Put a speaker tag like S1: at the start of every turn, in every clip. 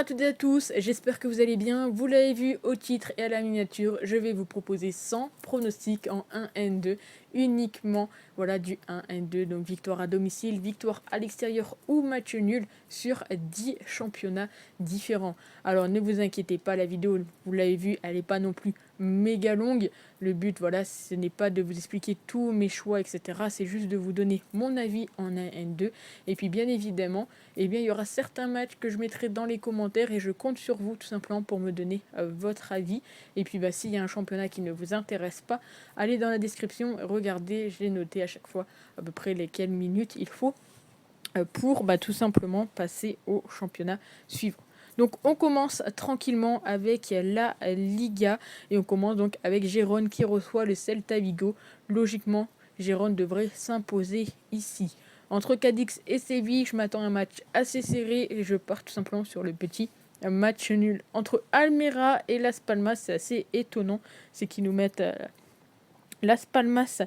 S1: à toutes et à tous, j'espère que vous allez bien. Vous l'avez vu au titre et à la miniature, je vais vous proposer 100 pronostics en 1N2, uniquement voilà, du 1N2, donc victoire à domicile, victoire à l'extérieur ou match nul sur 10 championnats différents. Alors ne vous inquiétez pas, la vidéo, vous l'avez vu, elle n'est pas non plus méga longue. Le but, voilà, ce n'est pas de vous expliquer tous mes choix, etc. C'est juste de vous donner mon avis en 1N2. Et puis bien évidemment, eh bien, il y aura certains matchs que je mettrai dans les commentaires et je compte sur vous tout simplement pour me donner votre avis. Et puis s'il y a un championnat qui ne vous intéresse pas, allez dans la description, regardez, j'ai noté à chaque fois à peu près lesquelles minutes il faut pour tout simplement passer au championnat suivant. Donc on commence tranquillement avec la Liga et on commence donc avec Gérone qui reçoit le Celta Vigo. Logiquement, Gérone devrait s'imposer ici. Entre Cadix et Séville, je m'attends à un match assez serré et je pars tout simplement sur le petit match nul. Entre Almeria et Las Palmas, c'est assez étonnant, c'est qu'ils nous mettent Las Palmas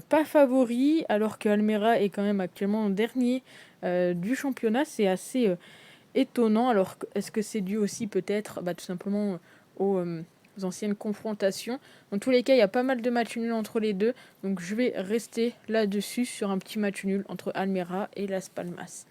S1: pas favori, alors que Almeria est quand même actuellement dernier du championnat. C'est assez étonnant. Alors, est-ce que c'est dû aussi peut-être tout simplement aux anciennes confrontations? Dans tous les cas, il y a pas mal de matchs nuls entre les deux. Donc, je vais rester là-dessus sur un petit match nul entre Almeria et Las Palmas.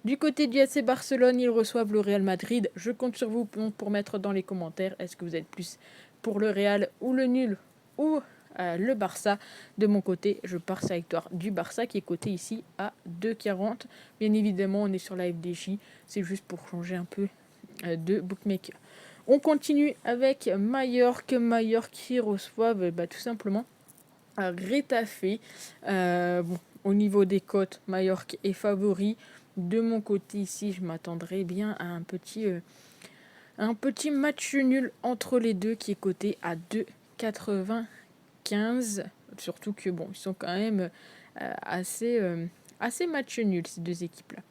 S1: Du côté du AC Barcelone, ils reçoivent le Real Madrid. Je compte sur vous pour mettre dans les commentaires, est-ce que vous êtes plus pour le Real ou le nul ou le Barça? De mon côté, je pars sur la victoire du Barça qui est coté ici à 2,40. Bien évidemment, on est sur la FDJ. C'est juste pour changer un peu de bookmaker. On continue avec Mallorca. Mallorca qui reçoivent tout simplement Getafe. Au niveau des cotes, Mallorca est favori. De mon côté ici, je m'attendrais bien à un petit match nul entre les deux qui est coté à 2,95. Surtout que ils sont quand même assez match nul ces deux équipes-là.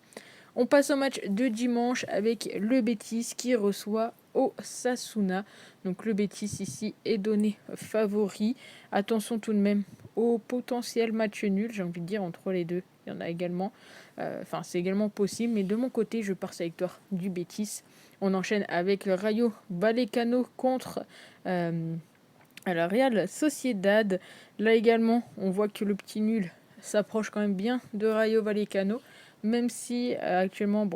S1: On passe au match de dimanche avec le Betis qui reçoit Osasuna. Donc le Betis ici est donné favori. Attention tout de même au potentiel match nul, j'ai envie de dire, entre les deux. Il y en a également. C'est également possible, mais de mon côté, je pars sur la victoire du Betis. On enchaîne avec le Rayo Vallecano contre la Real Sociedad. Là également, on voit que le petit nul s'approche quand même bien de Rayo Vallecano, même si actuellement,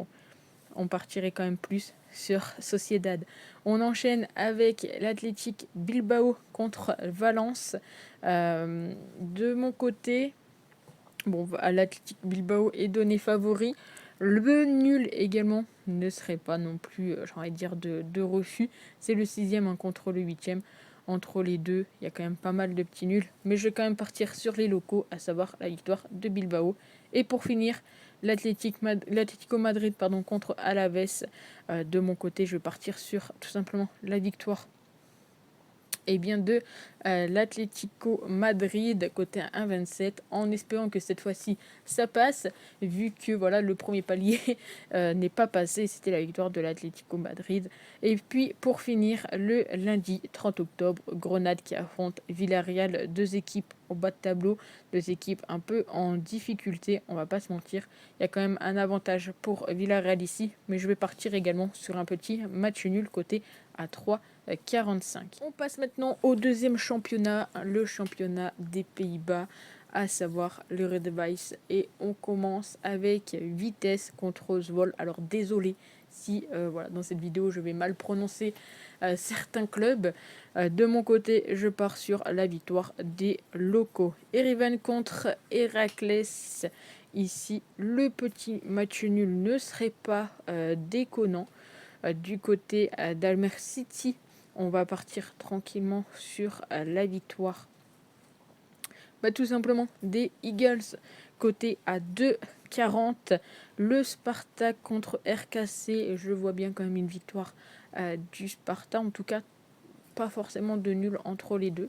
S1: on partirait quand même plus sur Sociedad. On enchaîne avec l'Athletic Bilbao contre Valence. De mon côté, l'Athletic Bilbao est donné favori. Le nul également ne serait pas non plus, j'ai envie de dire, de refus. C'est le 6e contre le 8e. Entre les deux, il y a quand même pas mal de petits nuls. Mais je vais quand même partir sur les locaux, à savoir la victoire de Bilbao. Et pour finir, l'Atlético Madrid contre Alaves. De mon côté, je vais partir sur tout simplement la victoire de l'Atlético Madrid côté 1,27 en espérant que cette fois-ci ça passe vu que le premier palier n'est pas passé, c'était la victoire de l'Atlético Madrid. Et puis pour finir, le lundi 30 octobre, Grenade qui affronte Villarreal, deux équipes au bas de tableau, deux équipes un peu en difficulté, on va pas se mentir. Il y a quand même un avantage pour Villarreal ici, mais je vais partir également sur un petit match nul côté à 3,45. On passe maintenant au deuxième championnat, le championnat des Pays-Bas, à savoir le Red Vice. Et on commence avec Vitesse contre Oswald. Alors désolé si dans cette vidéo je vais mal prononcer certains clubs. De mon côté, je pars sur la victoire des locaux. Erevan contre Héraclès. Ici, le petit match nul ne serait pas déconnant. Du côté d'Almer City, on va partir tranquillement sur la victoire tout simplement des Eagles côté à 2,40. Le Sparta contre RKC, je vois bien quand même une victoire du Sparta, en tout cas pas forcément de nul entre les deux.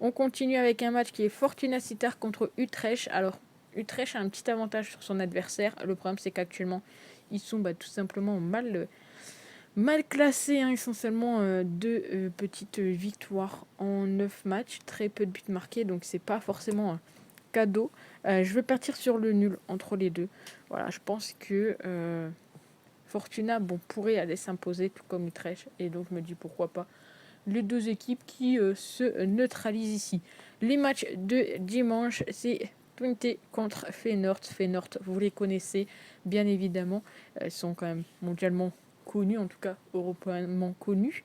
S1: On continue avec un match qui est Fortuna Sittard contre Utrecht. Alors Utrecht a un petit avantage sur son adversaire, le problème c'est qu'actuellement ils sont tout simplement mal classés, essentiellement 2 petites victoires en 9 matchs, très peu de buts marqués, donc c'est pas forcément un cadeau. Je vais partir sur le nul entre les deux. Voilà, je pense que Fortuna, bon, pourrait aller s'imposer, tout comme Utrecht. Et donc, je me dis pourquoi pas les deux équipes qui se neutralisent ici. Les matchs de dimanche, c'est Twente contre Feyenoord. Feyenoord, vous les connaissez, bien évidemment. Ils sont quand même mondialement connus, en tout cas européennement connus.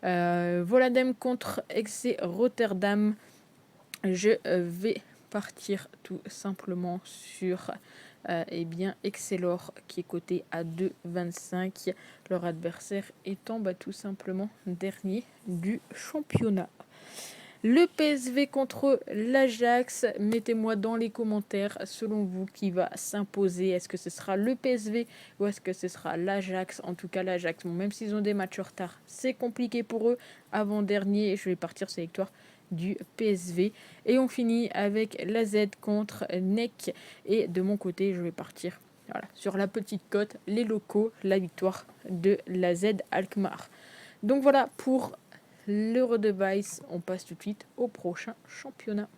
S1: Volendam contre FC Rotterdam. Je vais partir tout simplement sur Excelsior qui est coté à 2,25. Leur adversaire étant tout simplement dernier du championnat. Le PSV contre l'Ajax, mettez-moi dans les commentaires selon vous qui va s'imposer. Est-ce que ce sera le PSV ou est-ce que ce sera l'Ajax? En tout cas l'Ajax, bon, même s'ils ont des matchs en retard, c'est compliqué pour eux. Avant-dernier, je vais partir sur la victoire du PSV. Et on finit avec la Z contre NEC. Et de mon côté, je vais partir sur la petite cote, les locaux, la victoire de la Z Alkmaar. Donc voilà pour l'Eurodevice, on passe tout de suite au prochain championnat.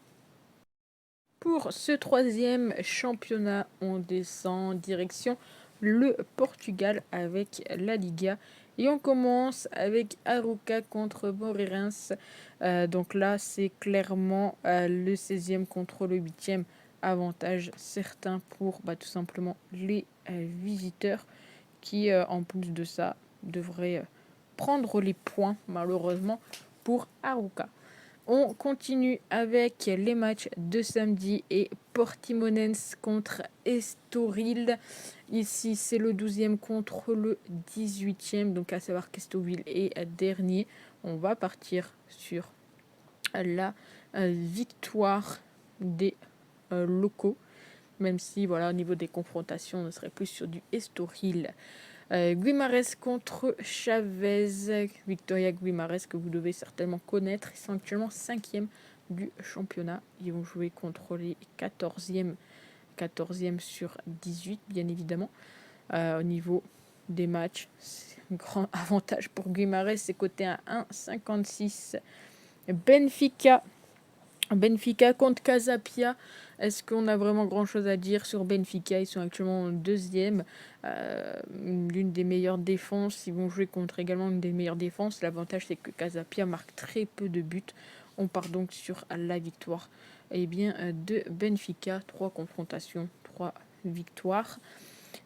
S1: Pour ce troisième championnat, on descend direction le Portugal avec la Liga. Et on commence avec Arouca contre Moreirense. Donc là, c'est clairement le 16e contre le 8e. Avantage certain pour tout simplement les visiteurs qui, en plus de ça, devraient prendre les points, malheureusement, pour Arouca. On continue avec les matchs de samedi et Portimonense contre Estoril. Ici, c'est le 12e contre le 18e. Donc, à savoir qu'Estoril est dernier. On va partir sur la victoire des locaux. Même si, voilà, au niveau des confrontations, on serait plus sur du Estoril. Guimarães contre Chavez. Victoria Guimarães que vous devez certainement connaître. Ils sont actuellement 5e du championnat. Ils vont jouer contre les 14e sur 18, bien évidemment. Au niveau des matchs, c'est un grand avantage pour Guimarães. C'est coté à 1,56. Benfica contre Casapia. Est-ce qu'on a vraiment grand-chose à dire sur Benfica? Ils sont actuellement 2e. L'une des meilleures défenses. Ils vont jouer contre également une des meilleures défenses. L'avantage, c'est que Casapia marque très peu de buts. On part donc sur la victoire de Benfica. 3 confrontations, 3 victoires.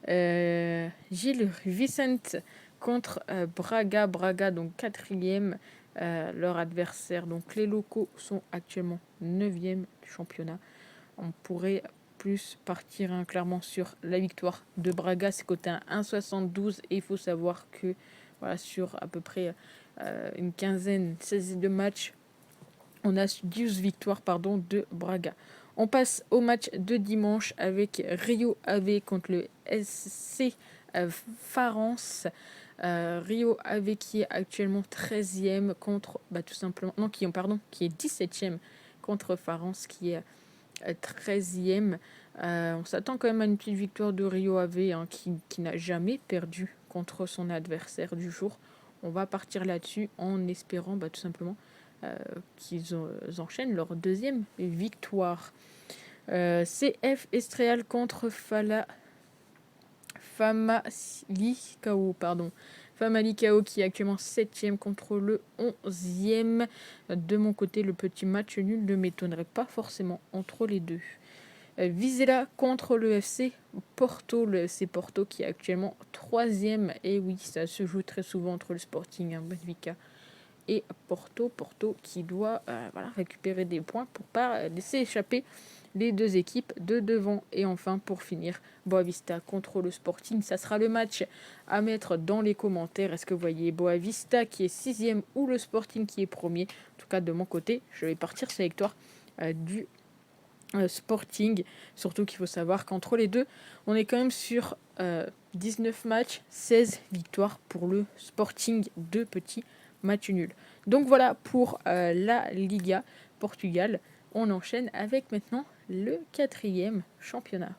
S1: Gilles Vicente contre Braga. Braga, donc 4e. Leur adversaire, donc les locaux, sont actuellement 9e du championnat. On pourrait plus partir clairement sur la victoire de Braga, c'est coté à 1,72 et il faut savoir que sur à peu près une quinzaine, 16 de matchs, on a 12 victoires de Braga. On passe au match de dimanche avec Rio Ave contre le SC Farense. Rio Ave qui est actuellement 13e contre tout simplement qui est 17e contre Farense qui est 13e. On s'attend quand même à une petite victoire de Rio Ave qui n'a jamais perdu contre son adversaire du jour. On va partir là-dessus en espérant tout simplement qu'ils enchaînent leur deuxième victoire. CF Estreal contre Famalicão, Famalicão qui est actuellement 7e contre le 11e. De mon côté, le petit match nul ne m'étonnerait pas forcément entre les deux. Vizela contre le FC Porto. Le FC Porto qui est actuellement 3e. Et oui, ça se joue très souvent entre le Sporting, Benfica et Porto. Porto qui doit récupérer des points pour pas laisser échapper les deux équipes de devant. Et enfin, pour finir, Boavista contre le Sporting. Ça sera le match à mettre dans les commentaires. Est-ce que vous voyez Boavista qui est 6e ou le Sporting qui est premier? En tout cas, de mon côté, je vais partir sur la victoire du Sporting. Surtout qu'il faut savoir qu'entre les deux, on est quand même sur 19 matchs, 16 victoires pour le Sporting, 2 petits matchs nuls. Donc voilà pour la Liga Portugal. On enchaîne avec maintenant le 4e championnat.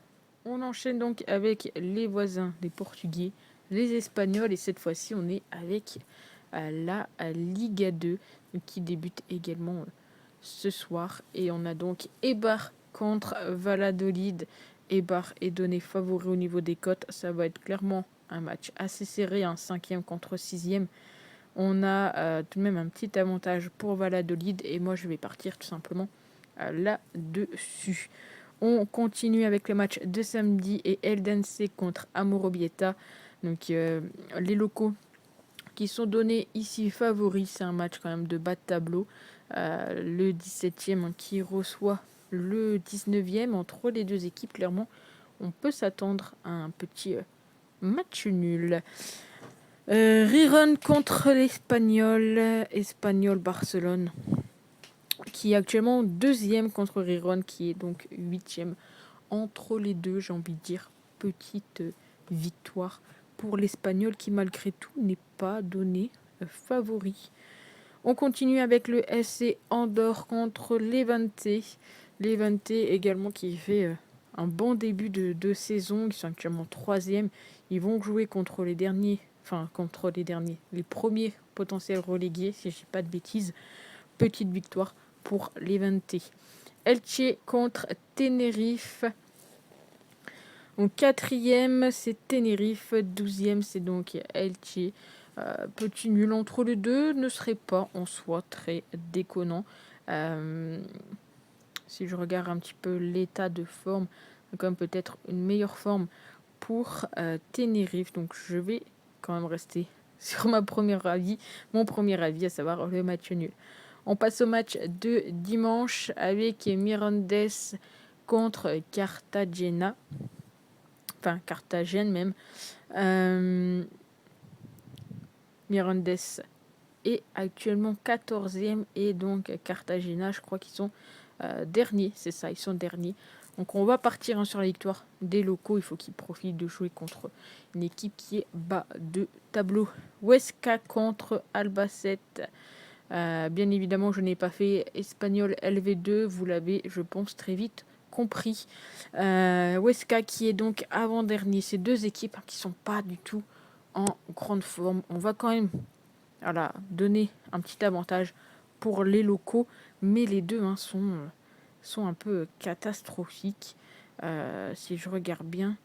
S1: On enchaîne donc avec les voisins des Portugais, les Espagnols, et cette fois-ci on est avec la Liga 2 qui débute également ce soir. Et on a donc Eibar contre Valladolid. Eibar est donné favori au niveau des cotes. Ça va être clairement un match assez serré, un 5e contre 6e. On a tout de même un petit avantage pour Valladolid et moi je vais partir tout simplement là-dessus. On continue avec le match de samedi et Eldense contre Amorebieta. Donc les locaux qui sont donnés ici favoris, c'est un match quand même de bas de tableau. Le 17e qui reçoit le 19e. Entre les deux équipes, clairement, on peut s'attendre à un petit match nul. Rerun contre l'Espagnol. Espagnol Barcelone. Qui est actuellement 2e contre Rerun, qui est donc 8e. Entre les deux, j'ai envie de dire, petite victoire pour l'Espagnol qui, malgré tout, n'est pas donné favori. On continue avec le SC Andorre contre Levante. Levante également qui fait un bon début de saison. Ils sont actuellement 3e. Ils vont jouer contre les derniers, les premiers potentiels relégués, si je ne dis pas de bêtises. Petite victoire pour Levante. Elche contre Tenerife. Donc 4e, c'est Tenerife. 12e, c'est donc Elche. Petit nul entre les deux ne serait pas en soi très déconnant. Si je regarde un petit peu l'état de forme, comme peut-être une meilleure forme pour Tenerife. Donc je vais quand même rester sur mon premier avis, à savoir le match nul. On passe au match de dimanche avec Mirandes contre Cartagena. Enfin, Carthagène même. Mirandes est actuellement 14e et donc Cartagena, je crois qu'ils sont derniers. C'est ça, ils sont derniers. Donc on va partir sur la victoire des locaux. Il faut qu'ils profitent de jouer contre une équipe qui est bas de tableau. Huesca contre Albacete. Bien évidemment, je n'ai pas fait Espagnol LV2. Vous l'avez, je pense, très vite compris. Huesca qui est donc avant-dernier. Ces deux équipes qui sont pas du tout en grande forme. On va quand même donner un petit avantage pour les locaux, mais les deux sont un peu catastrophiques. Si je regarde bien,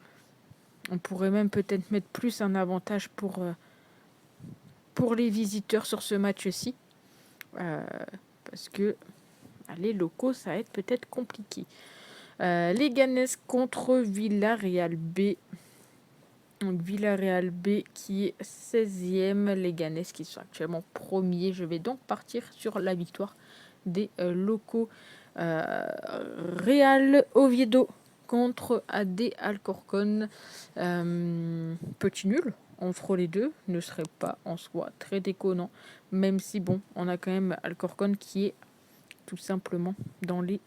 S1: on pourrait même peut-être mettre plus un avantage pour les visiteurs sur ce match-ci. Parce que les locaux, ça va être peut-être compliqué. Leganés contre Villarreal B. Donc Villarreal B qui est 16e, Leganés qui sont actuellement premiers. Je vais donc partir sur la victoire des locaux. Real Oviedo contre AD Alcorcón. Petit nul entre les deux ne serait pas en soi très déconnant, même si bon, on a quand même Alcorcón qui est tout simplement dans les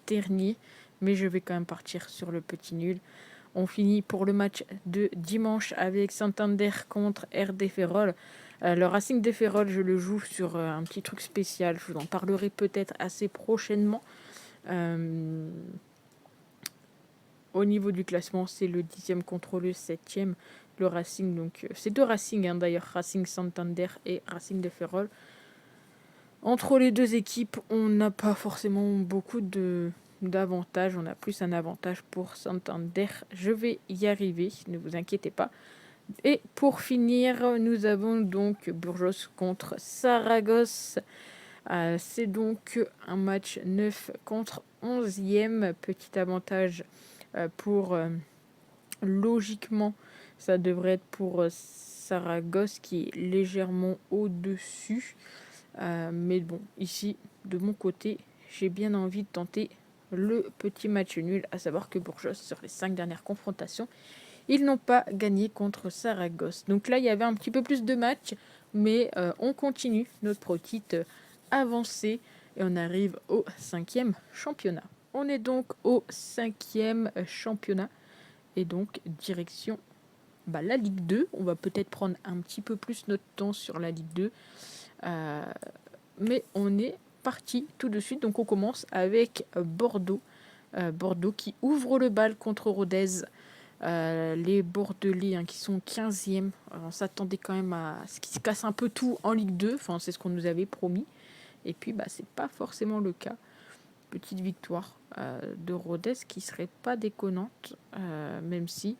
S1: derniers, mais je vais quand même partir sur le petit nul. On finit pour le match de dimanche avec Santander contre RD Ferrol. Le Racing de Ferrol, je le joue sur un petit truc spécial. Je vous en parlerai peut-être assez prochainement. Au niveau du classement, c'est le 10e contre le 7e. Le Racing, donc c'est deux Racing d'ailleurs, Racing Santander et Racing de Ferrol. Entre les deux équipes, on n'a pas forcément beaucoup d'avantages. On a plus un avantage pour Santander. Je vais y arriver, ne vous inquiétez pas. Et pour finir, nous avons donc Burgos contre Saragosse. C'est donc un match 9 contre 11e. Petit avantage pour, logiquement, ça devrait être pour Saragosse qui est légèrement au-dessus. Mais bon, ici, de mon côté, j'ai bien envie de tenter le petit match nul, à savoir que Burgos, sur les 5 dernières confrontations, ils n'ont pas gagné contre Saragosse. Donc là, il y avait un petit peu plus de matchs, mais on continue notre petite avancée et on arrive au 5e championnat. On est donc au 5e championnat et donc direction la Ligue 2. On va peut-être prendre un petit peu plus notre temps sur la Ligue 2. Mais on est parti tout de suite. Donc on commence avec Bordeaux. Bordeaux qui ouvre le bal contre Rodez. Les Bordelais qui sont 15e. On s'attendait quand même à ce qu'ils se cassent un peu tout en Ligue 2. Enfin, c'est ce qu'on nous avait promis. Et puis, c'est pas forcément le cas. Petite victoire de Rodez qui serait pas déconnante, même si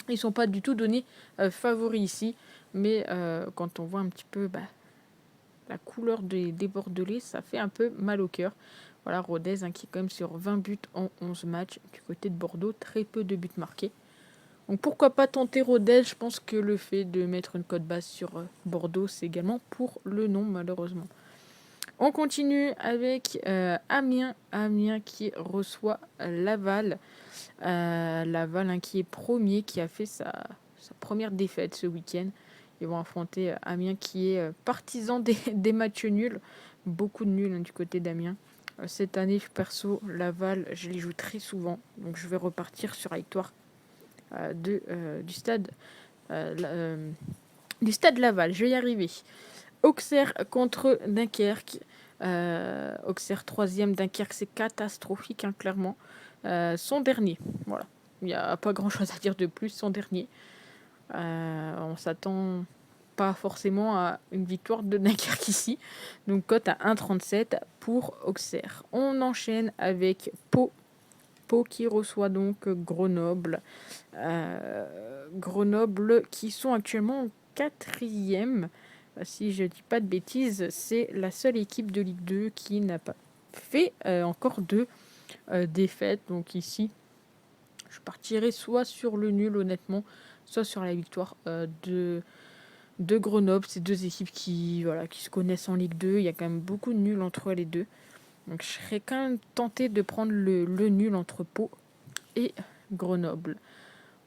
S1: Ils sont pas du tout donnés favoris ici, mais quand on voit un petit peu la couleur des Bordelais, ça fait un peu mal au cœur. Voilà, Rodez qui est quand même sur 20 buts en 11 matchs. Du côté de Bordeaux, très peu de buts marqués. Donc pourquoi pas tenter Rodez? Je pense que le fait de mettre une cote basse sur Bordeaux, c'est également pour le nom, malheureusement. On continue avec Amiens. Amiens qui reçoit Laval. Laval qui est premier, qui a fait sa première défaite ce week-end. Ils vont affronter Amiens qui est partisan des matchs nuls. Beaucoup de nuls du côté d'Amiens. Cette année, perso, Laval, je les joue très souvent. Donc je vais repartir sur la victoire du stade du stade Laval. Je vais y arriver. Auxerre contre Dunkerque. Auxerre 3e, Dunkerque c'est catastrophique, clairement. Son dernier, voilà. Il n'y a pas grand chose à dire de plus, son dernier. On s'attend pas forcément à une victoire de Dunkerque ici. Donc cote à 1,37 pour Auxerre. On enchaîne avec Pau. Pau qui reçoit donc Grenoble. Grenoble qui sont actuellement 4e. Si je ne dis pas de bêtises, c'est la seule équipe de Ligue 2 qui n'a pas fait encore de défaite. Donc ici, je partirai soit sur le nul, honnêtement, soit sur la victoire de Grenoble. C'est deux équipes qui se connaissent en Ligue 2. Il y a quand même beaucoup de nuls entre les deux. Donc je serais quand même tenté de prendre le nul entre Pau et Grenoble.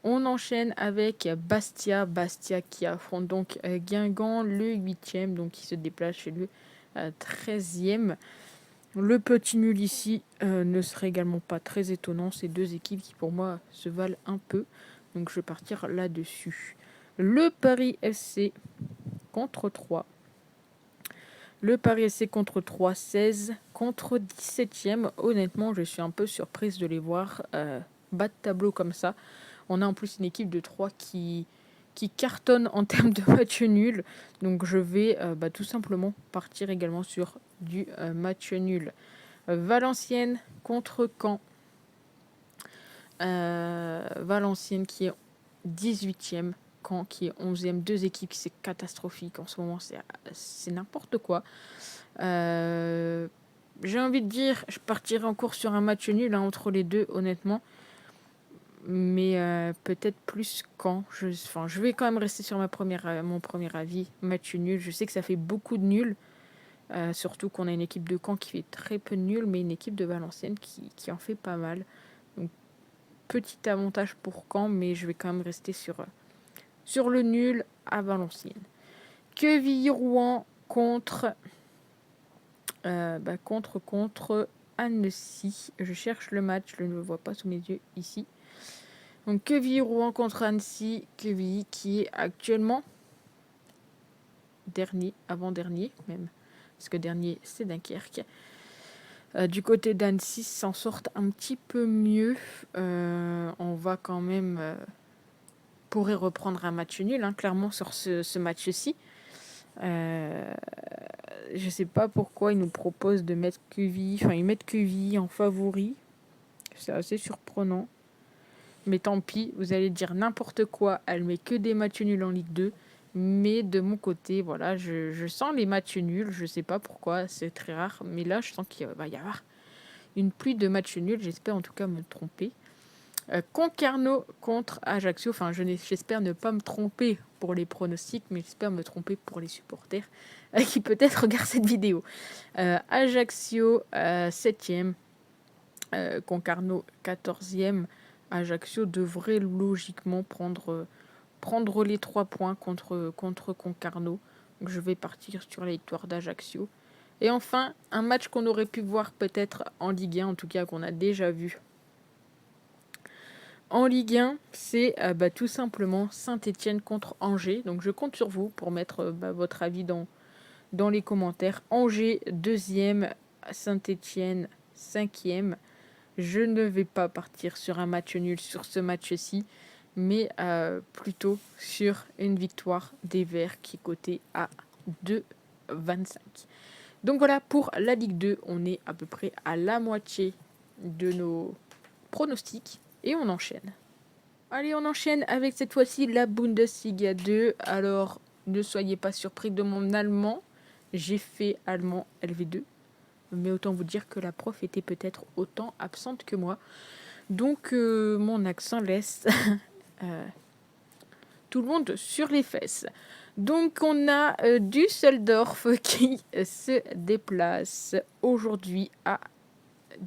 S1: On enchaîne avec Bastia. Bastia qui affronte donc Guingamp, le 8e, donc qui se déplace chez le 13e. Le petit nul ici ne serait également pas très étonnant. Ces deux équipes qui pour moi se valent un peu. Donc je vais partir là-dessus. Le Paris FC contre 3. Le Paris FC contre 3, 16 contre 17e. Honnêtement, je suis un peu surprise de les voir bas de tableau comme ça. On a en plus une équipe de 3 qui cartonne en termes de match nul. Donc je vais tout simplement partir également sur du match nul. Valenciennes contre Caen. Valenciennes qui est 18e. Caen qui est 11e. Deux équipes qui c'est catastrophique en ce moment. C'est n'importe quoi. J'ai envie de dire, je partirai en cours sur un match nul entre les deux, honnêtement. Mais peut-être plus quand. Je vais quand même rester sur mon premier avis. Match nul. Je sais que ça fait beaucoup de nuls. Surtout qu'on a une équipe de Caen qui fait très peu de nuls, mais une équipe de Valenciennes qui en fait pas mal. Donc, petit avantage pour Caen, mais je vais quand même rester sur le nul à Valenciennes. Quevilly-Rouen contre Annecy. Je cherche le match, je ne le vois pas sous mes yeux ici. Donc Quevilly-Rouen contre Annecy. Quevilly qui est actuellement avant-dernier même. Parce que dernier, c'est Dunkerque. Du côté d'Annecy, s'en sortent un petit peu mieux. On va quand même... pourrait reprendre un match nul, clairement, sur ce match-ci. Je sais pas pourquoi ils nous proposent de mettre Quevilly... Enfin, ils mettent Quevilly en favori. C'est assez surprenant. Mais tant pis, vous allez dire n'importe quoi. Elle met que des matchs nuls en Ligue 2. Mais de mon côté, voilà, je sens les matchs nuls. Je sais pas pourquoi, c'est très rare. Mais là, je sens qu'il va y avoir une pluie de matchs nuls. J'espère en tout cas me tromper. Concarneau contre Ajaccio. Enfin, j'espère ne pas me tromper pour les pronostics, mais j'espère me tromper pour les supporters qui peut-être regardent cette vidéo. Ajaccio, 7e. Concarneau, 14e. Ajaccio devrait logiquement prendre les 3 points contre Concarneau. Donc je vais partir sur la victoire d'Ajaccio. Et enfin, un match qu'on aurait pu voir peut-être en Ligue 1, en tout cas qu'on a déjà vu. En Ligue 1, c'est tout simplement Saint-Etienne contre Angers. Donc je compte sur vous pour mettre votre avis dans les commentaires. Angers, 2e, Saint-Etienne, 5e. Je ne vais pas partir sur un match nul sur ce match-ci, mais plutôt sur une victoire des Verts qui est cotée à 2,25. Donc voilà, pour la Ligue 2, on est à peu près à la moitié de nos pronostics et on enchaîne. Allez, on enchaîne avec cette fois-ci la Bundesliga 2. Alors, ne soyez pas surpris de mon allemand. J'ai fait allemand LV2. Mais autant vous dire que la prof était peut-être autant absente que moi. Donc, mon accent laisse tout le monde sur les fesses. Donc, on a Düsseldorf qui se déplace aujourd'hui à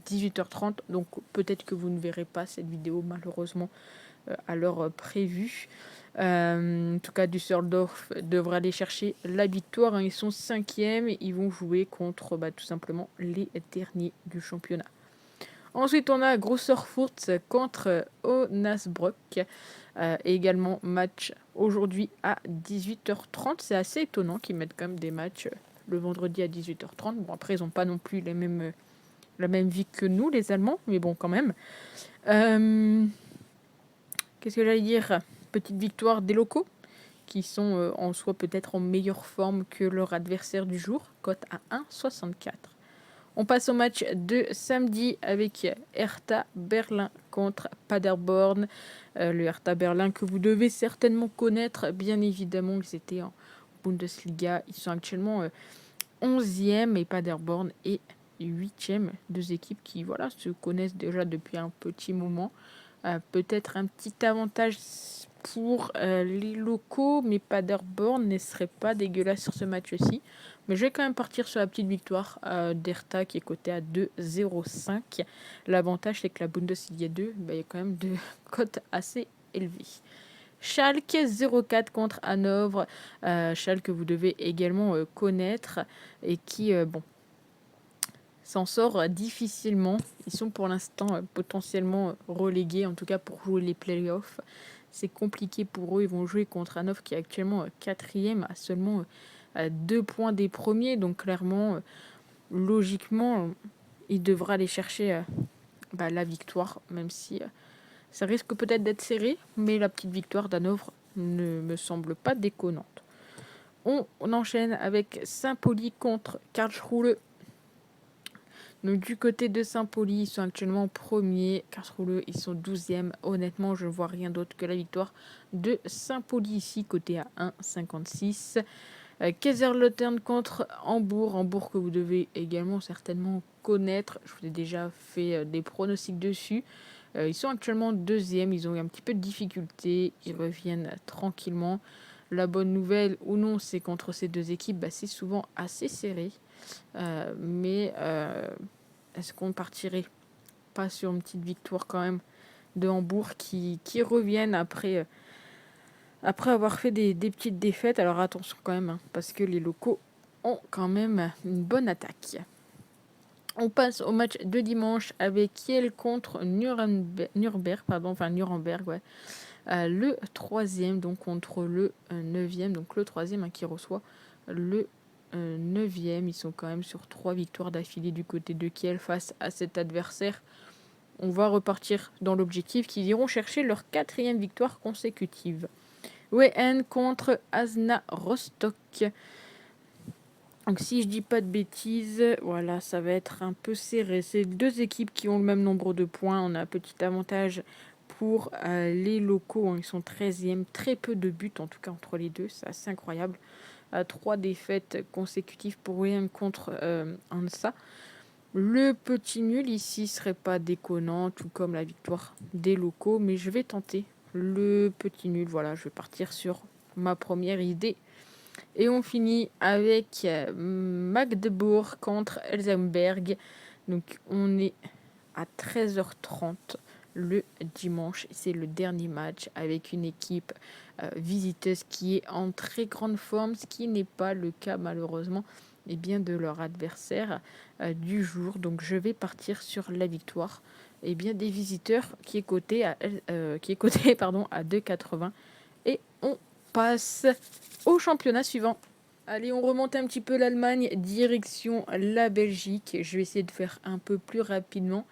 S1: 18h30. Donc, peut-être que vous ne verrez pas cette vidéo, malheureusement, à l'heure prévue. En tout cas, Düsseldorf devra aller chercher la victoire, hein. Ils sont 5e et ils vont jouer contre tout simplement les derniers du championnat. Ensuite, on a Grosserfurt contre Onasbrock. Également match aujourd'hui à 18h30. C'est assez étonnant qu'ils mettent quand même des matchs le vendredi à 18h30. Bon, après, ils n'ont pas non plus la même vie que nous, les Allemands, mais bon, quand même. Qu'est-ce que j'allais dire? Petite victoire des locaux, qui sont en soi peut-être en meilleure forme que leur adversaire du jour, cote à 1,64. On passe au match de samedi avec Hertha Berlin contre Paderborn. Le Hertha Berlin que vous devez certainement connaître, bien évidemment, ils étaient en Bundesliga. Ils sont actuellement 11e et Paderborn est 8e. Deux équipes qui voilà, se connaissent déjà depuis un petit moment. Peut-être un petit avantage pour les locaux, mais Paderborn ne serait pas dégueulasse sur ce match-ci. Mais je vais quand même partir sur la petite victoire d'Hertha qui est cotée à 2,05. L'avantage, c'est que la Bundesliga 2, il y a quand même deux cotes assez élevées. Schalke 0,4 contre Hanovre. Schalke que vous devez également connaître et qui, s'en sort difficilement. Ils sont pour l'instant potentiellement relégués, en tout cas pour jouer les playoffs. C'est compliqué pour eux. Ils vont jouer contre Hanovre qui est actuellement 4e à seulement 2 points des premiers. Donc clairement, logiquement, il devra aller chercher la victoire, même si ça risque peut-être d'être serré. Mais la petite victoire d'Hanovre ne me semble pas déconnante. On enchaîne avec Saint-Pauli contre Karlsruhe. Donc du côté de Saint-Pauli, ils sont actuellement premiers. Karlsruhe, ils sont 12e. Honnêtement, je ne vois rien d'autre que la victoire de Saint-Pauli ici, côté à 1,56. Kaiserslautern contre Hambourg. Hambourg que vous devez également certainement connaître. Je vous ai déjà fait des pronostics dessus. Ils sont actuellement deuxième. Ils ont eu un petit peu de difficulté. Ils reviennent tranquillement. La bonne nouvelle ou non, c'est qu'entre ces deux équipes, c'est souvent assez serré. Mais est-ce qu'on partirait pas sur une petite victoire quand même de Hambourg qui reviennent après avoir fait des petites défaites? Alors attention quand même, parce que les locaux ont quand même une bonne attaque. On passe au match de dimanche avec Kiel contre Nuremberg, ouais. Le troisième, donc contre le 9e, donc le troisième qui reçoit le 9e. Ils sont quand même sur 3 victoires d'affilée du côté de Kiel face à cet adversaire. On va repartir dans l'objectif qu'ils iront chercher leur 4e victoire consécutive. WN contre Asna Rostock. Donc si je dis pas de bêtises, voilà, ça va être un peu serré. C'est deux équipes qui ont le même nombre de points. On a un petit avantage pour les locaux. Ils sont 13e. Très peu de buts en tout cas entre les deux. C'est assez incroyable. 3 défaites consécutives pour WN contre Hansa. Le petit nul ici serait pas déconnant, tout comme la victoire des locaux, mais je vais tenter le petit nul. Voilà, je vais partir sur ma première idée. Et on finit avec Magdebourg contre Elsenberg. Donc on est à 13h30 le dimanche. C'est le dernier match avec une équipe visiteuse qui est en très grande forme, ce qui n'est pas le cas malheureusement de leur adversaire du jour. Donc je vais partir sur la victoire des visiteurs qui est coté à 2,80. Et on passe au championnat suivant. Allez, on remonte un petit peu l'Allemagne, direction la Belgique. Je vais essayer de faire un peu plus rapidement.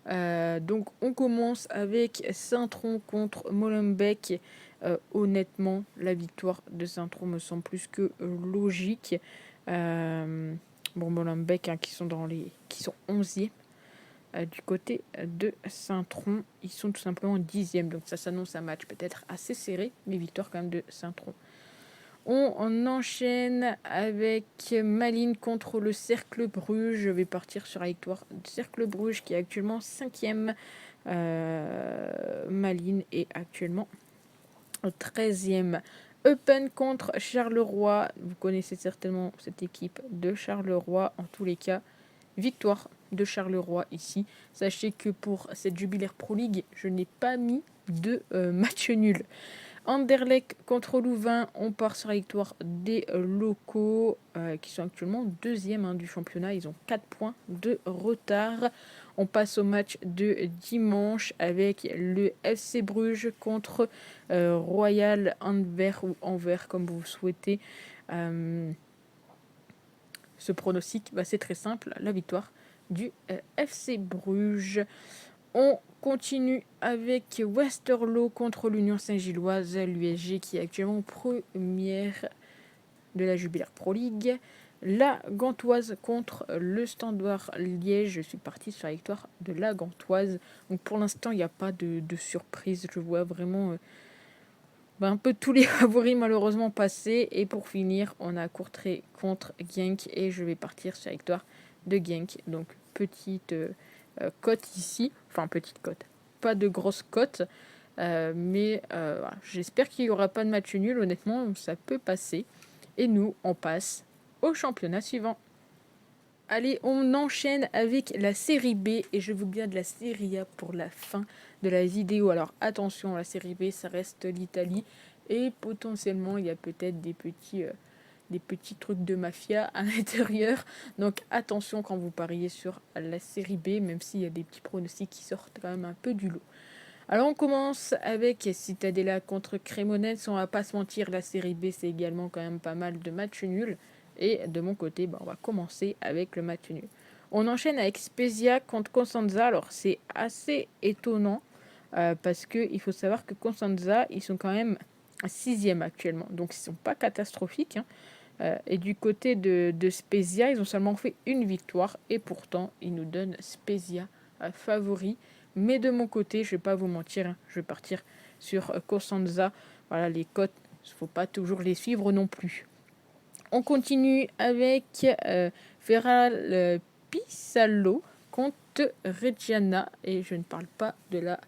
S1: Donc on commence avec Saint-Tron contre Molenbeek. Honnêtement, la victoire de Saint-Tron me semble plus que logique. Molenbeek qui sont 11e. du côté de Saint-Tron. Ils sont tout simplement 10e, donc ça s'annonce un match peut-être assez serré, mais victoire quand même de Saint-Tron. On enchaîne avec Malines contre le Cercle Bruges. Je vais partir sur la victoire du Cercle Bruges qui est actuellement 5e. Malines est actuellement 13e. Eupen contre Charleroi. Vous connaissez certainement cette équipe de Charleroi. En tous les cas, victoire de Charleroi ici. Sachez que pour cette Jubilaire Pro League, je n'ai pas mis de match nul. Anderlecht contre Louvain, on part sur la victoire des locaux qui sont actuellement 2e du championnat. Ils ont 4 points de retard. On passe au match de dimanche avec le FC Bruges contre Royal Anvers ou Anvers comme vous souhaitez. Ce pronostic, c'est très simple. La victoire du FC Bruges. On continue avec Westerlo contre l'Union Saint-Gilloise, l'USG qui est actuellement première de la Jubilaire Pro League. La Gantoise contre le Standard Liège. Je suis parti sur la victoire de la Gantoise. Donc pour l'instant, il n'y a pas de surprise. Je vois vraiment un peu tous les favoris malheureusement passer. Et pour finir, on a Courtrai contre Genk. Et je vais partir sur la victoire de Genk. Donc petite cote ici. Enfin, petite cote. Pas de grosse cote. Mais voilà. J'espère qu'il n'y aura pas de match nul. Honnêtement, ça peut passer. Et nous, on passe au championnat suivant. Allez, on enchaîne avec la série B et je vous garde la série A pour la fin de la vidéo. Alors attention, la série B, ça reste l'Italie et potentiellement, il y a peut-être des petits trucs de mafia à l'intérieur. Donc attention quand vous pariez sur la série B, même s'il y a des petits pronostics qui sortent quand même un peu du lot. Alors on commence avec Cittadella contre Cremonese. On va pas se mentir, la série B c'est également quand même pas mal de matchs nuls. Et de mon côté, on va commencer avec le match nul. On enchaîne avec Spezia contre Cosenza. Alors c'est assez étonnant parce qu'il faut savoir que Cosenza, ils sont quand même 6e actuellement. Donc ils ne sont pas catastrophiques. Et du côté de Spezia, ils ont seulement fait une victoire. Et pourtant, ils nous donnent Spezia favori. Mais de mon côté, je ne vais pas vous mentir, je vais partir sur Cosenza. Voilà, les cotes, il ne faut pas toujours les suivre non plus. On continue avec Ferral Pisalo contre Reggiana. Et je ne parle pas de la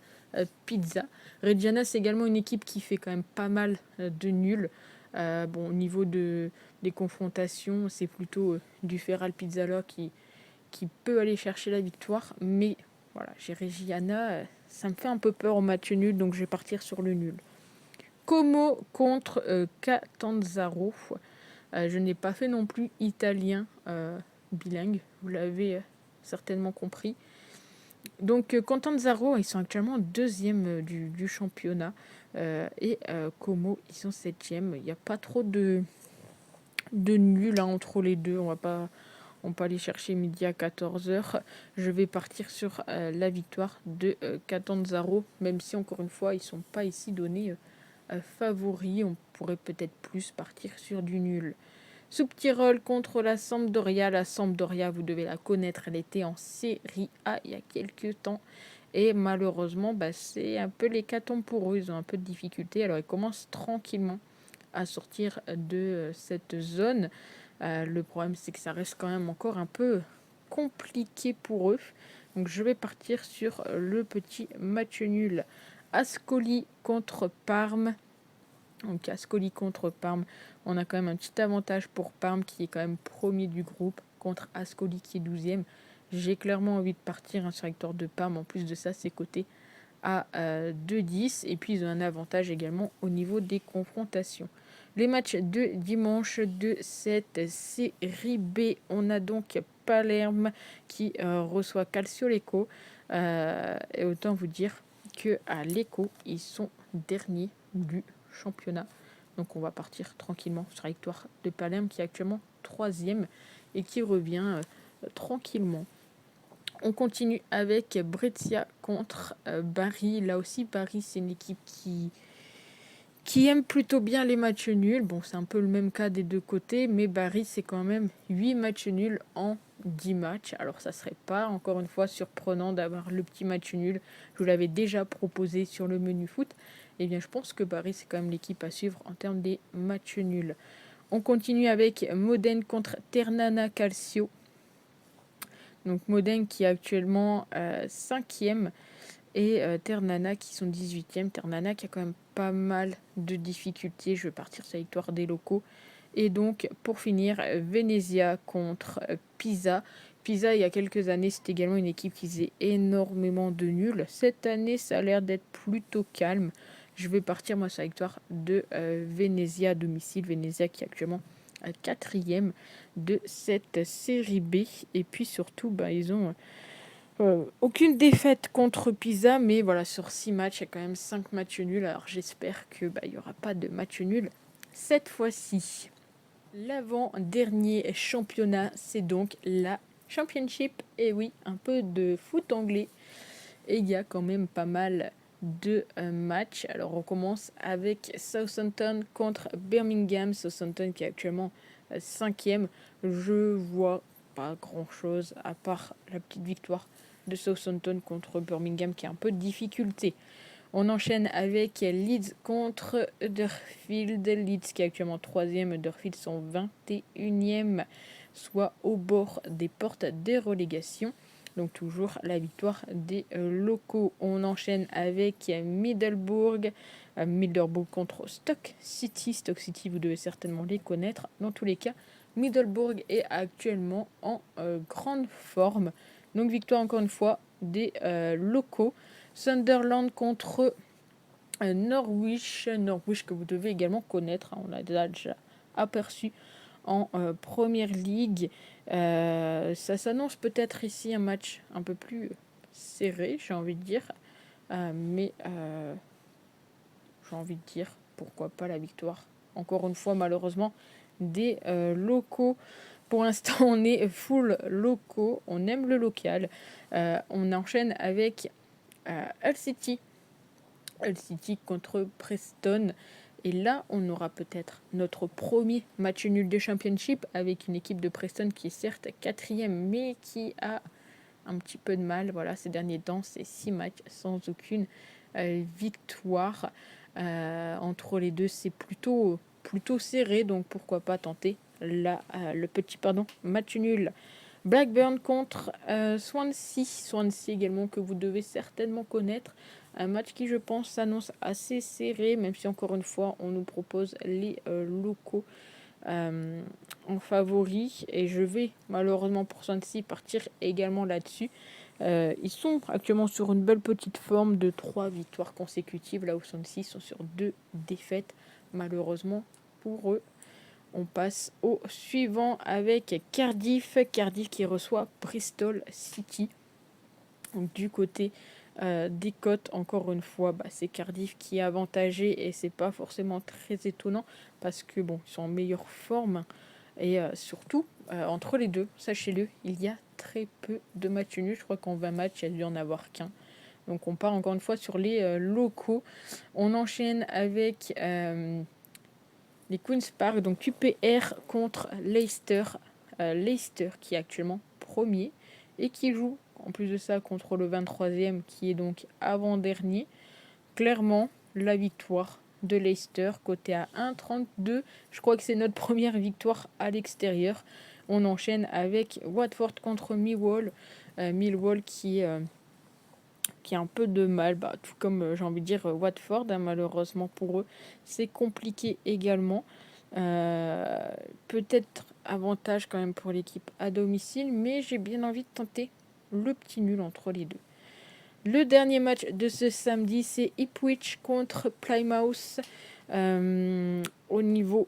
S1: pizza. Reggiana, c'est également une équipe qui fait quand même pas mal de nuls. Au niveau des confrontations, c'est plutôt du Ferral Pizzala qui peut aller chercher la victoire. Mais voilà, j'ai Reggiana, ça me fait un peu peur au match nul, donc je vais partir sur le nul. Como contre Catanzaro. Je n'ai pas fait non plus italien bilingue, vous l'avez certainement compris. Donc Catanzaro, ils sont actuellement 2e du championnat. Et Como, ils sont 7e. Il n'y a pas trop de nul entre les deux. On peut aller chercher midi à 14h. Je vais partir sur la victoire de Catanzaro, même si encore une fois, ils ne sont pas ici donnés favoris. On pourrait peut-être plus partir sur du nul. Subtirol contre la Sampdoria. La Sampdoria, vous devez la connaître, elle était en Série A il y a quelques temps. Et malheureusement, c'est un peu l'hécatombe pour eux. Ils ont un peu de difficultés. Alors, ils commencent tranquillement à sortir de cette zone. Le problème, c'est que ça reste quand même encore un peu compliqué pour eux. Donc, je vais partir sur le petit match nul. Ascoli contre Parme. Donc, Ascoli contre Parme. On a quand même un petit avantage pour Parme qui est quand même premier du groupe contre Ascoli qui est 12e. J'ai clairement envie de partir sur la victoire de Parme. En plus de ça, c'est coté à 2,10. Et puis, ils ont un avantage également au niveau des confrontations. Les matchs de dimanche de cette série B, on a donc Palerme qui reçoit Calcio Lecco. Et autant vous dire qu'à Lecco, ils sont derniers du championnat. Donc on va partir tranquillement sur la victoire de Palerme qui est actuellement 3e et qui revient tranquillement. On continue avec Brescia contre Bari. Là aussi, Bari, c'est une équipe qui qui aime plutôt bien les matchs nuls. Bon, c'est un peu le même cas des deux côtés, mais Barry, c'est quand même 8 matchs nuls en 10 matchs. Alors, ça serait pas, encore une fois, surprenant d'avoir le petit match nul. Je vous l'avais déjà proposé sur le menu foot. Eh bien, je pense que Barry, c'est quand même l'équipe à suivre en termes des matchs nuls. On continue avec Modène contre Ternana Calcio. Donc, Modène qui est actuellement 5e et Ternana qui sont 18e. Ternana qui a quand même pas mal de difficultés. Je vais partir sur la victoire des locaux. Et donc, pour finir, Venezia contre Pisa. Pisa, il y a quelques années, c'était également une équipe qui faisait énormément de nuls. Cette année, ça a l'air d'être plutôt calme. Je vais partir, moi, sur la victoire de Venezia à domicile. Venezia qui est actuellement 4e de cette série B. Et puis surtout, ils ont aucune défaite contre Pisa, mais voilà, sur 6 matchs, il y a quand même 5 matchs nuls. Alors j'espère qu'il n'y aura pas de match nul cette fois-ci. L'avant-dernier championnat, c'est donc la Championship. Et oui, un peu de foot anglais. Et il y a quand même pas mal de matchs. Alors on commence avec Southampton contre Birmingham. Southampton qui est actuellement 5e. Je vois pas grand-chose à part la petite victoire de Southampton contre Birmingham qui a un peu de difficulté. On enchaîne avec Leeds contre Huddersfield. Leeds qui est actuellement 3e, Huddersfield sont 21e, soit au bord des portes des relégations. Donc toujours la victoire des locaux. On enchaîne avec Middlesbrough. Middlesbrough contre Stoke City. Stoke City, vous devez certainement les connaître. Dans tous les cas, Middlesbrough est actuellement en grande forme. Donc victoire encore une fois des locaux. Sunderland contre Norwich. Norwich que vous devez également connaître. On l'a déjà aperçu en Première Ligue. Ça s'annonce peut-être ici un match un peu plus serré, j'ai envie de dire. Mais j'ai envie de dire, pourquoi pas la victoire. Encore une fois, malheureusement, des locaux. Pour l'instant, on est full locaux. On aime le local. On enchaîne avec Hull City. Hull City contre Preston. Et là, on aura peut-être notre premier match nul de Championship avec une équipe de Preston qui est certes 4e, mais qui a un petit peu de mal. Voilà, ces derniers temps, c'est 6 matchs sans aucune victoire. Entre les deux, c'est plutôt serré, donc pourquoi pas tenter le petit match nul. Blackburn contre Swansea. Swansea également que vous devez certainement connaître. Un match qui, je pense, s'annonce assez serré, même si encore une fois, on nous propose les locaux en favori. Et je vais malheureusement pour Swansea partir également là-dessus. Ils sont actuellement sur une belle petite forme de 3 victoires consécutives, là où Swansea sont sur 2 défaites, malheureusement pour eux. On passe au suivant avec Cardiff. Cardiff qui reçoit Bristol City. Donc, du côté des cotes, encore une fois, c'est Cardiff qui est avantagé et c'est pas forcément très étonnant parce que ils sont en meilleure forme. Et surtout, entre les deux, sachez-le, il y a très peu de matchs nuls. Je crois qu'en 20 matchs, il y a dû en avoir qu'un. Donc on part encore une fois sur les locaux. On enchaîne avec les Queen's Park, donc QPR contre Leicester. Leicester qui est actuellement premier et qui joue en plus de ça contre le 23e qui est donc avant-dernier. Clairement, la victoire de Leicester, côté à 1,32. Je crois que c'est notre première victoire à l'extérieur. On enchaîne avec Watford contre Millwall. Millwall qui a un peu de mal, tout comme j'ai envie de dire Watford, malheureusement pour eux. C'est compliqué également. Peut-être avantage quand même pour l'équipe à domicile, mais j'ai bien envie de tenter le petit nul entre les deux. Le dernier match de ce samedi, c'est Ipswich contre Plymouth. Au niveau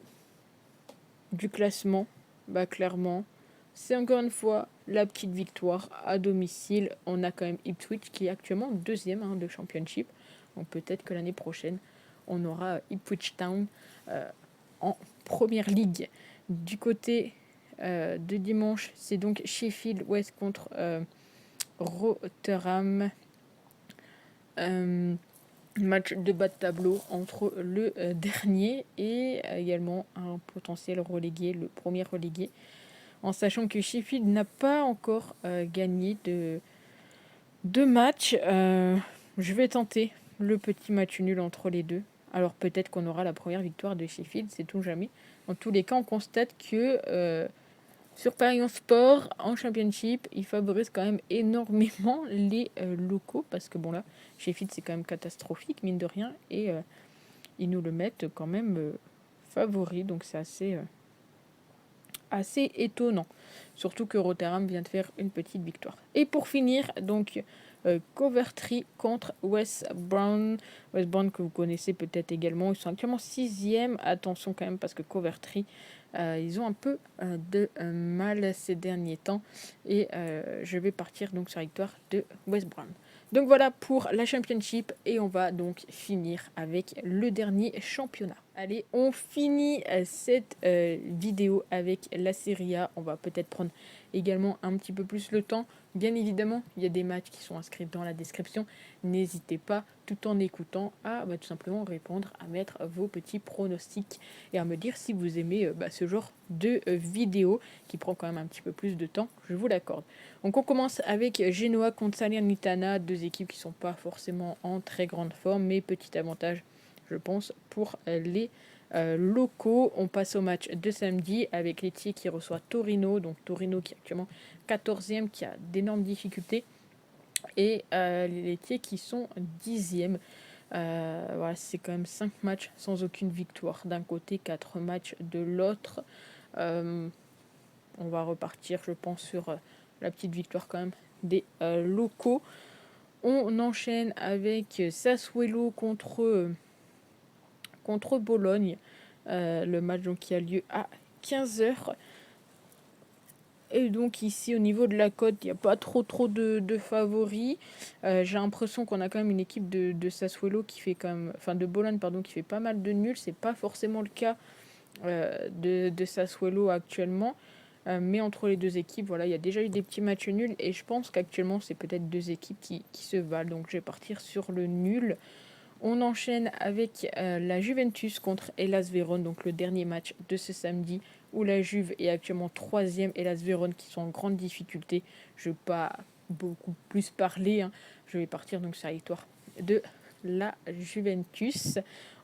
S1: du classement, clairement, c'est encore une fois la petite victoire à domicile. On a quand même Ipswich qui est actuellement 2e de Championship. Donc peut-être que l'année prochaine, on aura Ipswich Town en Première Ligue. Du côté de dimanche, c'est donc Sheffield West contre Rotherham. match de bas de tableau entre le dernier et également un potentiel relégué, le premier relégué, en sachant que Sheffield n'a pas encore gagné de match. Je vais tenter le petit match nul entre les deux. Alors peut-être qu'on aura la première victoire de Sheffield, c'est tout jamais. En tous les cas, on constate que sur Paris Sport, en Championship, ils favorisent quand même énormément les locaux, parce que bon là, Sheffield c'est quand même catastrophique, mine de rien, et ils nous le mettent quand même favori, donc c'est assez étonnant. Surtout que Rotterdam vient de faire une petite victoire. Et pour finir, donc Coventry contre West Brom. West Brom que vous connaissez peut-être également. Ils sont actuellement 6e. Attention quand même parce que Coventry, ils ont un peu de mal ces derniers temps. Et je vais partir donc sur la victoire de West Brom. Donc voilà pour la Championship et on va donc finir avec le dernier championnat. Allez, on finit cette vidéo avec la Serie A. On va peut-être prendre également un petit peu plus le temps. Bien évidemment, il y a des matchs qui sont inscrits dans la description. N'hésitez pas, tout en écoutant, à tout simplement répondre, à mettre vos petits pronostics et à me dire si vous aimez ce genre de vidéo qui prend quand même un petit peu plus de temps, je vous l'accorde. Donc on commence avec Genoa contre Salernitana, deux équipes qui ne sont pas forcément en très grande forme, mais petit avantage, je pense, pour les locaux. On passe au match de samedi avec Lecce qui reçoit Torino, donc Torino qui est actuellement 14e, qui a d'énormes difficultés, et les Lecce qui sont 10e. Voilà, c'est quand même 5 matchs sans aucune victoire d'un côté, 4 matchs de l'autre. On va repartir, je pense, sur la petite victoire quand même des locaux. On enchaîne avec Sassuolo contre Bologne. Le match donc, qui a lieu à 15h. Et donc ici au niveau de la cote, il n'y a pas trop de favoris. J'ai l'impression qu'on a quand même une équipe de Sassuolo qui fait quand même, enfin de Bologne pardon, qui fait pas mal de nuls. C'est pas forcément le cas de Sassuolo actuellement. Mais entre les deux équipes, voilà, il y a déjà eu des petits matchs nuls et je pense qu'actuellement c'est peut-être deux équipes qui se valent. Donc je vais partir sur le nul. On enchaîne avec la Juventus contre Hellas Vérone, donc le dernier match de ce samedi où la Juve est actuellement 3e, Hellas Vérone qui sont en grande difficulté. Je ne vais pas beaucoup plus parler, hein. Je vais partir donc sur la victoire de la Juventus.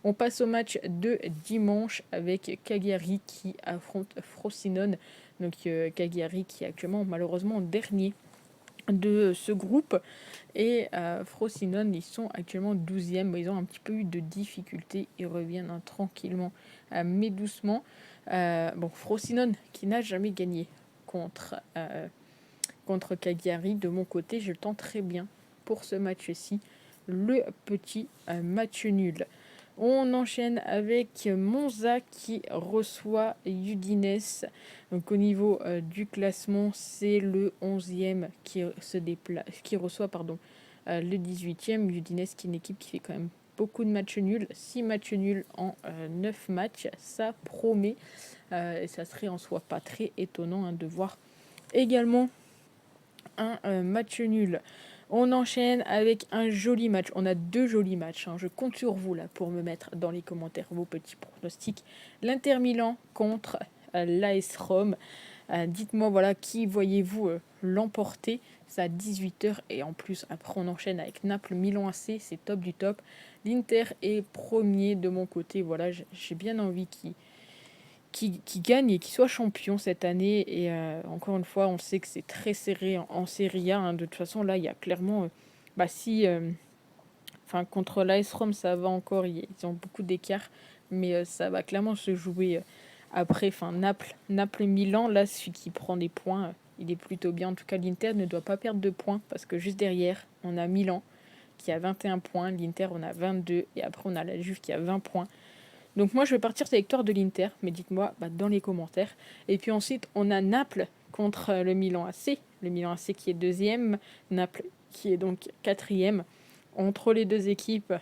S1: On passe au match de dimanche avec Cagliari qui affronte Frosinone. Donc Cagliari qui est actuellement malheureusement dernier de ce groupe, et Frosinone ils sont actuellement 12e. Ils ont un petit peu eu de difficultés, ils reviennent tranquillement mais doucement. Frosinone qui n'a jamais gagné contre Cagliari. De mon côté, je le tente très bien pour ce match-ci, le petit match nul. On enchaîne avec Monza qui reçoit Udinese. Donc au niveau du classement, c'est le 11e qui reçoit le 18e. Udinese qui est une équipe qui fait quand même beaucoup de matchs nuls. 6 matchs nuls en 9 matchs. Ça promet. Et ça serait en soi pas très étonnant de voir également un match nul. On enchaîne avec un joli match. On a deux jolis matchs. Je compte sur vous là pour me mettre dans les commentaires vos petits pronostics. L'Inter Milan contre l'AS Rome. Dites-moi voilà qui voyez-vous l'emporter. C'est à 18h et en plus après on enchaîne avec Naples Milan AC. C'est top du top. L'Inter est premier de mon côté. Voilà, j'ai bien envie qui gagne et qui soit champion cette année. Et encore une fois, on sait que c'est très serré en Serie A. De toute façon, là, il y a clairement... contre l'AS Rome, ça va encore. Ils ont beaucoup d'écart. Mais ça va clairement se jouer après. Naples-Milan, là, celui qui prend des points, il est plutôt bien. En tout cas, l'Inter ne doit pas perdre de points. Parce que juste derrière, on a Milan qui a 21 points. L'Inter, on a 22. Et après, on a la Juve qui a 20 points. Donc moi, je vais partir sur la victoire de l'Inter, mais dites-moi dans les commentaires. Et puis ensuite, on a Naples contre le Milan AC. Le Milan AC qui est deuxième, Naples qui est donc quatrième. Entre les deux équipes,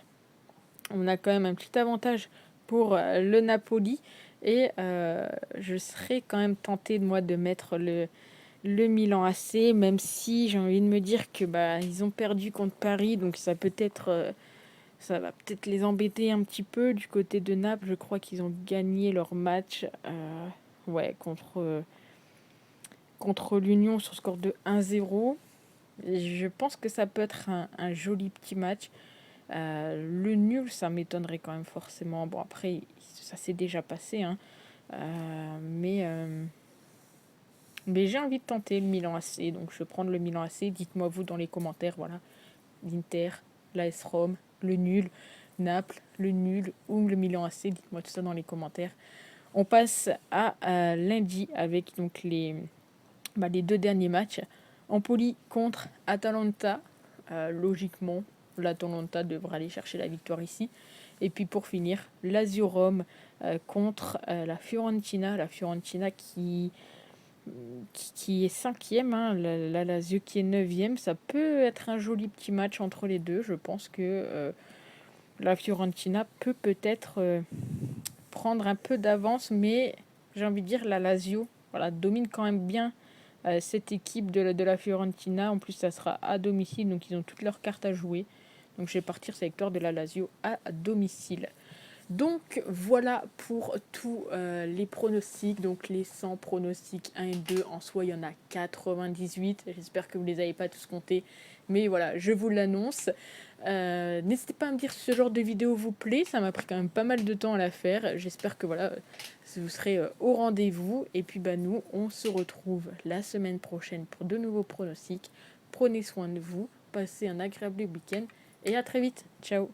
S1: on a quand même un petit avantage pour le Napoli. Et je serais quand même tentée de mettre le Milan AC, même si j'ai envie de me dire que ils ont perdu contre Paris, donc ça peut être... Ça va peut-être les embêter un petit peu. Du côté de Naples, je crois qu'ils ont gagné leur match ouais, contre l'Union sur score de 1-0. Je pense que ça peut être un joli petit match. Le nul, ça m'étonnerait quand même forcément. Bon, après, ça s'est déjà passé, hein. Mais j'ai envie de tenter le Milan AC, donc je vais prendre le Milan AC. Dites-moi vous dans les commentaires, voilà, l'Inter, l'AS Rome, le nul, Naples, le nul ou le Milan AC. Dites-moi tout ça dans les commentaires. On passe à lundi avec donc les deux derniers matchs. Empoli contre Atalanta. Logiquement, l'Atalanta devra aller chercher la victoire ici. Et puis pour finir, Lazio Rome contre la Fiorentina. La Fiorentina qui est cinquième, hein, la Lazio qui est neuvième. Ça peut être un joli petit match entre les deux. Je pense que la Fiorentina peut-être prendre un peu d'avance, mais j'ai envie de dire la Lazio voilà, domine quand même bien cette équipe de la Fiorentina. En plus, ça sera à domicile, donc ils ont toutes leurs cartes à jouer. Donc je vais partir sur la victoire de la Lazio à domicile. Donc voilà pour tous les pronostics, donc les 100 pronostics 1 et 2, en soi il y en a 98, j'espère que vous ne les avez pas tous comptés, mais voilà, je vous l'annonce. N'hésitez pas à me dire si ce genre de vidéo vous plaît, ça m'a pris quand même pas mal de temps à la faire, j'espère que voilà, vous serez au rendez-vous, et puis bah nous on se retrouve la semaine prochaine pour de nouveaux pronostics. Prenez soin de vous, passez un agréable week-end, et à très vite, ciao.